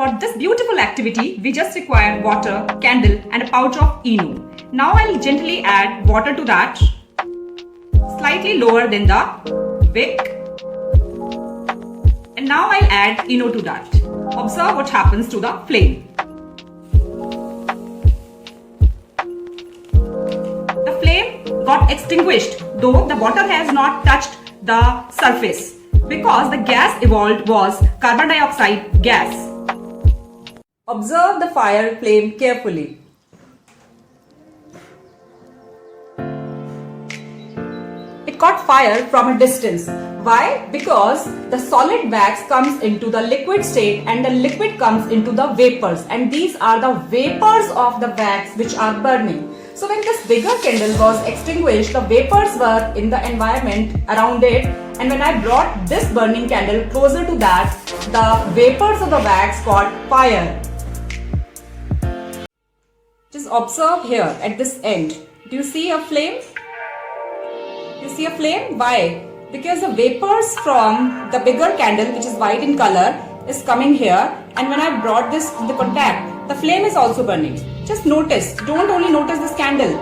For this beautiful activity, we just require water, candle and a pouch of ENO. Now I'll gently add water to that, slightly lower than the wick. And now I'll add ENO to that. Observe what happens to the flame. The flame got extinguished, though the water has not touched the surface, because the gas evolved was carbon dioxide gas. Observe the fire flame carefully. It caught fire from a distance. Why? Because the solid wax comes into the liquid state and the liquid comes into the vapors, and these are the vapors of the wax which are burning. So when this bigger candle was extinguished, the vapors were in the environment around it, and when I brought this burning candle closer to that, the vapors of the wax caught fire. Just observe here at this end. Do you see a flame? You see a flame? Why? Because the vapors from the bigger candle, which is white in color, is coming here, and when I brought this to the contact, the flame is also burning. Just notice, don't only notice this candle.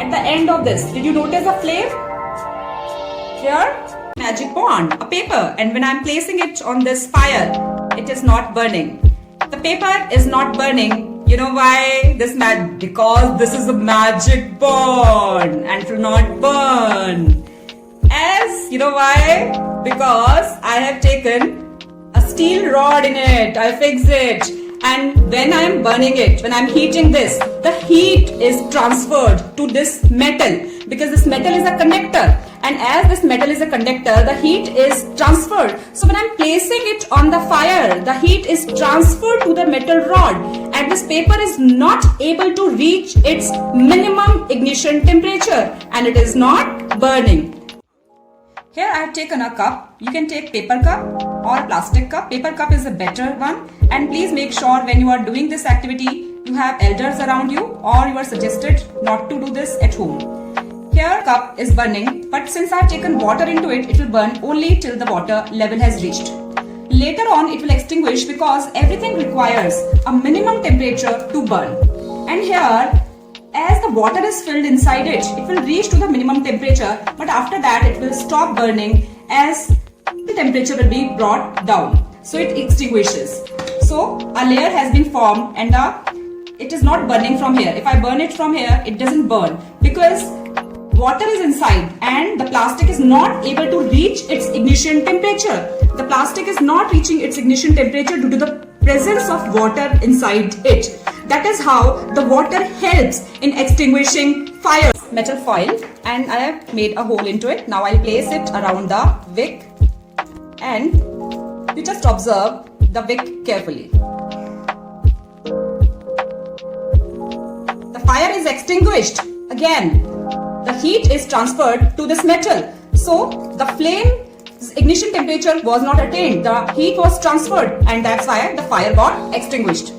At the end of this, did you notice a flame? Here, magic wand, a paper, and when I am placing it on this fire, it is not burning. The paper is not burning. You know why? Because this is a magic bond and it will not burn. As you know why? Because I have taken a steel rod in it. I fix it, and when I am burning it, when I am heating this, the heat is transferred to this metal, because this metal is a conductor, and as this metal is a conductor, the heat is transferred. So when I am placing it on the fire, the heat is transferred to the metal rod, and this paper is not able to reach its minimum ignition temperature, and it is not burning. Here I have taken a cup. You can take paper cup or plastic cup. Paper cup is a better one, and please make sure when you are doing this activity, you have elders around you, or you are suggested not to do this at home. Here cup is burning, but since I have taken water into it, it will burn only till the water level has reached. Later on it will extinguish, because everything requires a minimum temperature to burn. And here, as the water is filled inside it, it will reach to the minimum temperature, but after that it will stop burning as the temperature will be brought down. So it extinguishes. So a layer has been formed, and it is not burning from here. If I burn it from here, it doesn't burn, because water is inside and the plastic is not able to reach its ignition temperature. The plastic is not reaching its ignition temperature due to the presence of water inside it. That is how the water helps in extinguishing fire. Metal foil, and I have made a hole into it. Now I'll place it around the wick, and you just observe the wick carefully. The fire is extinguished. Again, the heat is transferred to this metal. So the flame's ignition temperature was not attained. The heat was transferred, and that's why the fire got extinguished.